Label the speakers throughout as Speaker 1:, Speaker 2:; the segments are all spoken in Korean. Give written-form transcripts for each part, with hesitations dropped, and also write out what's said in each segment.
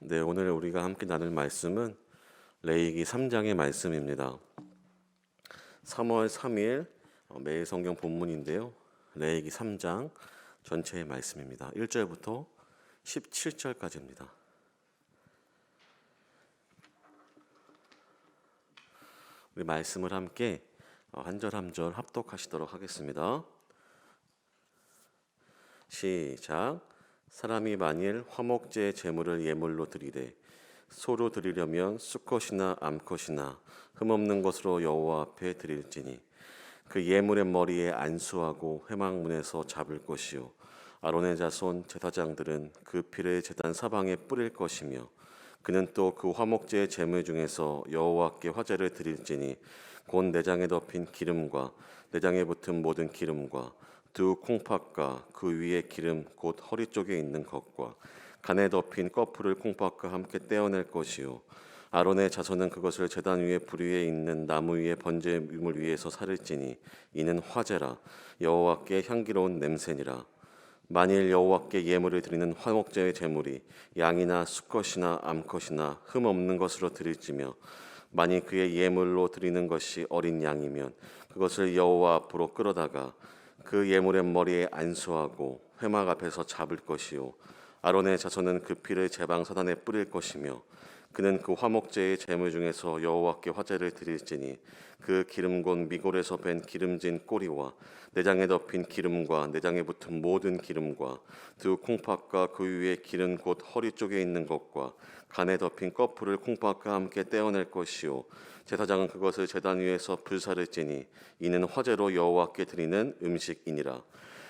Speaker 1: 네, 오늘 우리가 함께 나눌 말씀은 레위기 3장의 말씀입니다. 3월 3일 매일 성경 본문인데요. 레위기 3장 전체의 말씀입니다. 1절부터 17절까지입니다. 우리 말씀을 함께 한 절 한 절 합독하시도록 하겠습니다. 시작. 사람이 만일 화목제의 제물을 예물로 드리되 소로 드리려면 수컷이나 암컷이나 흠없는 것으로 여호와 앞에 드릴지니 그 예물의 머리에 안수하고 회막문에서 잡을 것이요 아론의 자손 제사장들은 그 피를 제단 사방에 뿌릴 것이며 그는 또 그 화목제의 제물 중에서 여호와께 화제를 드릴지니 곧 내장에 덮인 기름과 내장에 붙은 모든 기름과 두 콩팥과 그 위에 기름 곧 허리 쪽에 있는 것과 간에 덮인 꺼풀을 콩팥과 함께 떼어낼 것이요 아론의 자손은 그것을 제단 위에 불 위에 있는 나무 위에 번제물 위에서 사를지니 이는 화제라 여호와께 향기로운 냄새니라. 만일 여호와께 예물을 드리는 화목제의 제물이 양이나 수컷이나 암컷이나 흠 없는 것으로 드릴지며 만일 그의 예물로 드리는 것이 어린 양이면 그것을 여호와 앞으로 끌어다가 그 예물의 머리에 안수하고 회막 앞에서 잡을 것이요 아론의 자손은 그 피를 제방 사단에 뿌릴 것이며 그는 그 화목제의 제물 중에서 여호와께 화제를 드릴지니 그 기름 곧 미골에서 밴 기름진 꼬리와 내장에 덮인 기름과 내장에 붙은 모든 기름과 두 콩팥과 그 위에 기름 곧 허리 쪽에 있는 것과 간에 덮인 꺼풀을 콩팥과 함께 떼어낼 것이요 제사장은 그것을 제단 위에서 불사를지니 이는 화제로 여호와께 드리는 음식이니라.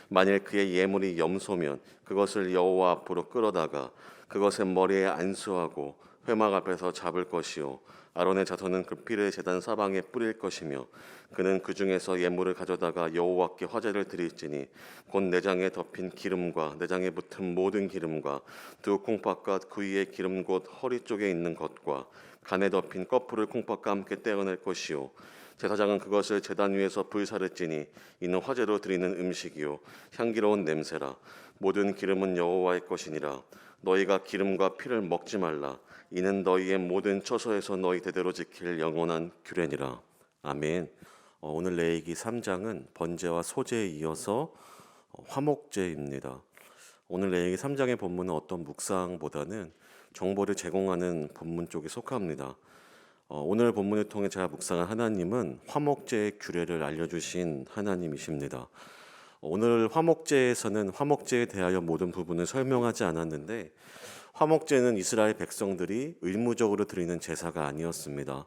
Speaker 1: 만일 그의 예물이 염소면 그것을 여호와 앞으로 끌어다가 그것의 머리에 안수하고 회막 앞에서 잡을 것이요 아론의 자손은 그 피를 제단 사방에 뿌릴 것이며 그는 그 중에서 예물을 가져다가 여호와께 화제를 드릴지니 곧 내장에 덮인 기름과 내장에 붙은 모든 기름과 두 콩팥과 그 위에 기름 곧 허리 쪽에 있는 것과 간에 덮인 꺼풀을 콩팥과 함께 떼어낼 것이요 제사장은 그것을 제단 위에서 불사를지니 이는 화제로 드리는 음식이요 향기로운 냄새라. 모든 기름은 여호와의 것이니라. 너희가 기름과 피를 먹지 말라. 이는 너희의 모든 처소에서 너희 대대로 지킬 영원한 규례니라. 아멘. 오늘 레위기 3장은 번제와 소제에 이어서 화목제입니다. 오늘 레위기 3장의 본문은 어떤 묵상보다는 정보를 제공하는 본문 쪽에 속합니다. 오늘 본문을 통해 제가 묵상한 하나님은 화목제의 규례를 알려주신 하나님이십니다. 오늘 화목제에서는 화목제에 대하여 모든 부분을 설명하지 않았는데 화목제는 이스라엘 백성들이 의무적으로 드리는 제사가 아니었습니다.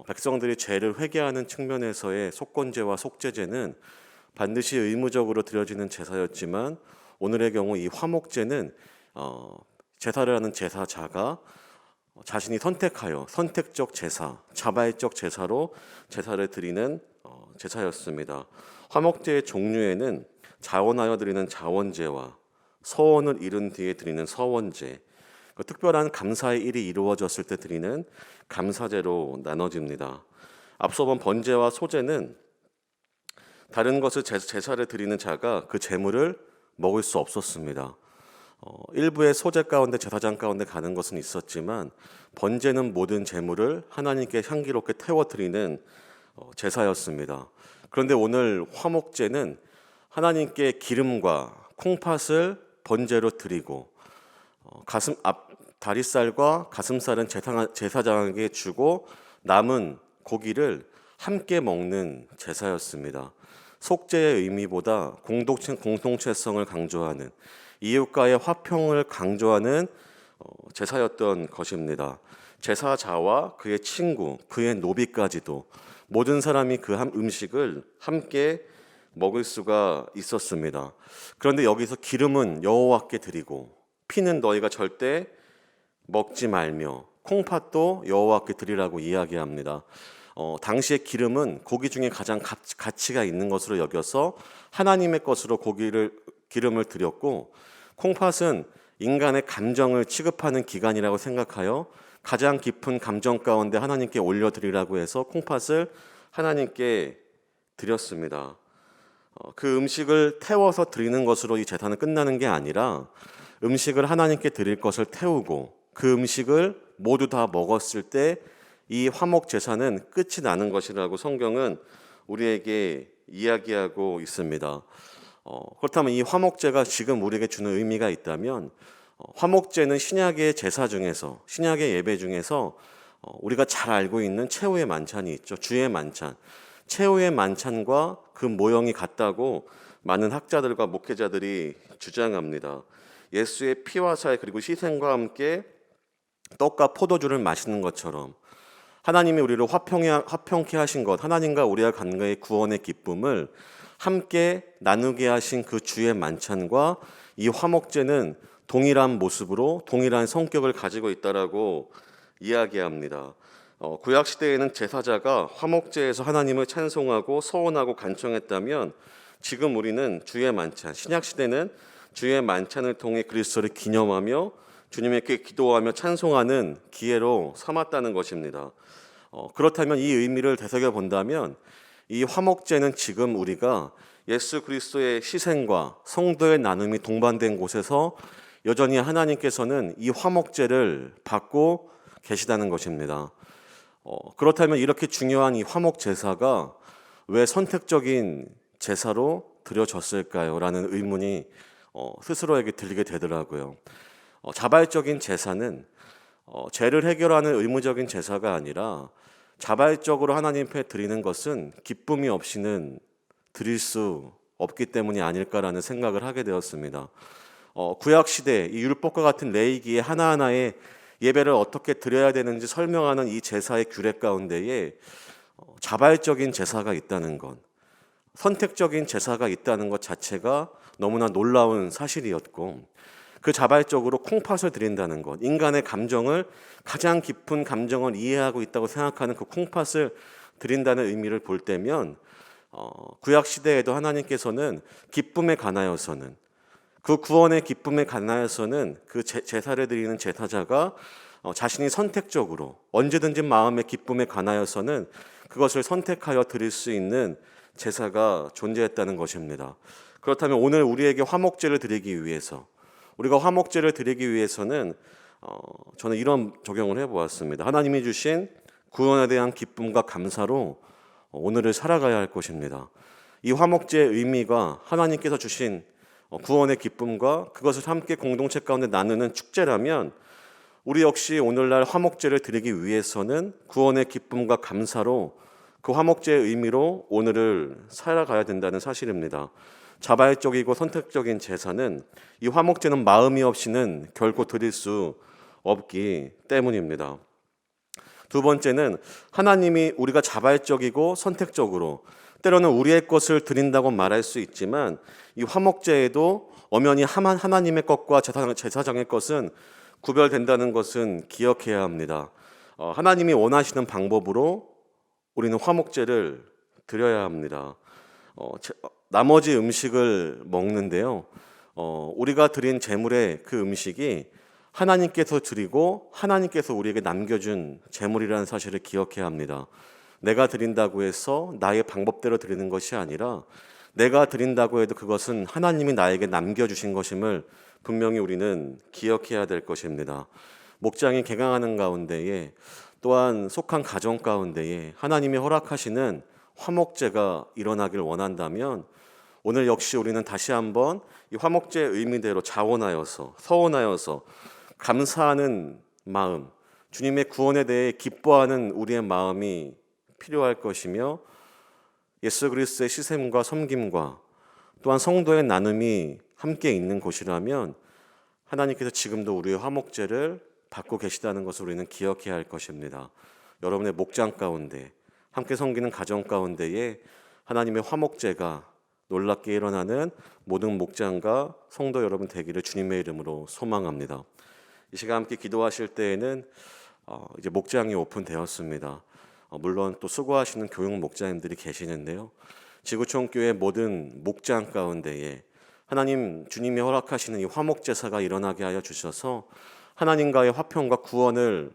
Speaker 1: 백성들이 죄를 회개하는 측면에서의 속건제와 속죄제는 반드시 의무적으로 드려지는 제사였지만 오늘의 경우 이 화목제는 제사를 하는 제사자가 자신이 선택하여 선택적 제사, 자발적 제사로 제사를 드리는 제사였습니다. 화목제의 종류에는 자원하여 드리는 자원제와 서원을 이룬 뒤에 드리는 서원제, 특별한 감사의 일이 이루어졌을 때 드리는 감사제로 나눠집니다. 앞서 본 번제와 소제는 다른 것을 제사를 드리는 자가 그 제물을 먹을 수 없었습니다. 일부의 소제 가운데 제사장 가운데 가는 것은 있었지만 번제는 모든 제물을 하나님께 향기롭게 태워드리는 제사였습니다. 그런데 오늘 화목제는 하나님께 기름과 콩팥을 번제로 드리고 다리살과 가슴살은 제사장에게 주고 남은 고기를 함께 먹는 제사였습니다. 속죄의 의미보다 공동체성을 강조하는 이웃과의 화평을 강조하는 제사였던 것입니다. 제사자와 그의 친구, 그의 노비까지도 모든 사람이 그 음식을 함께 먹을 수가 있었습니다. 그런데 여기서 기름은 여호와께 드리고 피는 너희가 절대 먹지 말며 콩팥도 여호와께 드리라고 이야기합니다. 당시의 기름은 고기 중에 가장 가치가 있는 것으로 여겨서 하나님의 것으로 기름을 드렸고 콩팥은 인간의 감정을 취급하는 기관이라고 생각하여 가장 깊은 감정 가운데 하나님께 올려드리라고 해서 콩팥을 하나님께 드렸습니다. 그 음식을 태워서 드리는 것으로 이 제사는 끝나는 게 아니라 음식을 하나님께 드릴 것을 태우고 그 음식을 모두 다 먹었을 때 이 화목 제사는 끝이 나는 것이라고 성경은 우리에게 이야기하고 있습니다. 그렇다면 이 화목제가 지금 우리에게 주는 의미가 있다면 화목제는 신약의 제사 중에서 신약의 예배 중에서 우리가 잘 알고 있는 최후의 만찬이 있죠. 주의 만찬. 최후의 만찬과 그 모형이 같다고 많은 학자들과 목회자들이 주장합니다. 예수의 피와 살 그리고 희생과 함께 떡과 포도주를 마시는 것처럼 하나님이 우리를 화평케 하신 것, 하나님과 우리와 관계의 구원의 기쁨을 함께 나누게 하신 그 주의 만찬과 이 화목제는 동일한 모습으로 동일한 성격을 가지고 있다라고 이야기합니다. 구약 시대에는 제사자가 화목제에서 하나님을 찬송하고 서원하고 간청했다면 지금 우리는 주의 만찬, 신약 시대는 주의 만찬을 통해 그리스도를 기념하며 주님께 기도하며 찬송하는 기회로 삼았다는 것입니다. 그렇다면 이 의미를 되새겨 본다면 이 화목제는 지금 우리가 예수 그리스도의 희생과 성도의 나눔이 동반된 곳에서 여전히 하나님께서는 이 화목제를 받고 계시다는 것입니다. 그렇다면 이렇게 중요한 이 화목 제사가 왜 선택적인 제사로 드려졌을까요? 라는 의문이 스스로에게 들리게 되더라고요. 자발적인 제사는 죄를 해결하는 의무적인 제사가 아니라 자발적으로 하나님 앞에 드리는 것은 기쁨이 없이는 드릴 수 없기 때문이 아닐까라는 생각을 하게 되었습니다. 구약 시대 이 율법과 같은 레위기의 하나하나의 예배를 어떻게 드려야 되는지 설명하는 이 제사의 규례 가운데에 자발적인 제사가 있다는 것, 선택적인 제사가 있다는 것 자체가 너무나 놀라운 사실이었고 그 자발적으로 콩팥을 드린다는 것, 인간의 감정을 가장 깊은 감정을 이해하고 있다고 생각하는 그 콩팥을 드린다는 의미를 볼 때면 구약 시대에도 하나님께서는 기쁨에 관하여서는 그 구원의 기쁨에 관하여서는 그 제사를 드리는 제사자가 자신이 선택적으로 언제든지 마음의 기쁨에 관하여서는 그것을 선택하여 드릴 수 있는 제사가 존재했다는 것입니다. 그렇다면 오늘 우리에게 화목제를 드리기 위해서 우리가 화목제를 드리기 위해서는 저는 이런 적용을 해보았습니다. 하나님이 주신 구원에 대한 기쁨과 감사로 오늘을 살아가야 할 것입니다. 이 화목제의 의미가 하나님께서 주신 구원의 기쁨과 그것을 함께 공동체 가운데 나누는 축제라면 우리 역시 오늘날 화목제를 드리기 위해서는 구원의 기쁨과 감사로 그 화목제의 의미로 오늘을 살아가야 된다는 사실입니다. 자발적이고 선택적인 제사는 이 화목제는 마음이 없이는 결코 드릴 수 없기 때문입니다. 두 번째는 하나님이 우리가 자발적이고 선택적으로 때로는 우리의 것을 드린다고 말할 수 있지만 이 화목제에도 엄연히 하나님의 것과 제사장의 것은 구별된다는 것은 기억해야 합니다. 하나님이 원하시는 방법으로 우리는 화목제를 드려야 합니다. 나머지 음식을 먹는데요. 우리가 드린 제물의 그 음식이 하나님께서 드리고 하나님께서 우리에게 남겨준 제물이라는 사실을 기억해야 합니다. 내가 드린다고 해서 나의 방법대로 드리는 것이 아니라 내가 드린다고 해도 그것은 하나님이 나에게 남겨주신 것임을 분명히 우리는 기억해야 될 것입니다. 목장이 개강하는 가운데에 또한 속한 가정 가운데에 하나님이 허락하시는 화목제가 일어나길 원한다면 오늘 역시 우리는 다시 한번 이 화목제의 의미대로 자원하여서 서원하여서 감사하는 마음, 주님의 구원에 대해 기뻐하는 우리의 마음이 필요할 것이며 예수 그리스도의 시샘과 섬김과 또한 성도의 나눔이 함께 있는 곳이라면 하나님께서 지금도 우리의 화목제를 받고 계시다는 것을 우리는 기억해야 할 것입니다. 여러분의 목장 가운데 함께 섬기는 가정 가운데에 하나님의 화목제가 놀랍게 일어나는 모든 목장과 성도 여러분 되기를 주님의 이름으로 소망합니다. 이 시간 함께 기도하실 때에는 이제 목장이 오픈되었습니다. 물론 또 수고하시는 교육 목장님들이 계시는데요. 지구촌 교회 모든 목장 가운데에 하나님 주님이 허락하시는 이 화목제사가 일어나게 하여 주셔서 하나님과의 화평과 구원을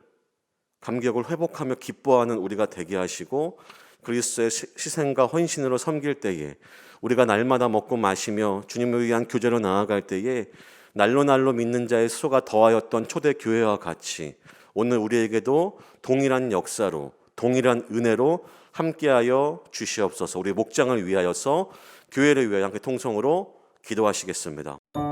Speaker 1: 감격을 회복하며 기뻐하는 우리가 되게 하시고 그리스도의 희생과 헌신으로 섬길 때에 우리가 날마다 먹고 마시며 주님을 위한 교제로 나아갈 때에 날로 날로 믿는 자의 수가 더하였던 초대 교회와 같이 오늘 우리에게도 동일한 역사로 동일한 은혜로 함께하여 주시옵소서. 우리 목장을 위하여서 교회를 위하여 함께 통성으로 기도하시겠습니다.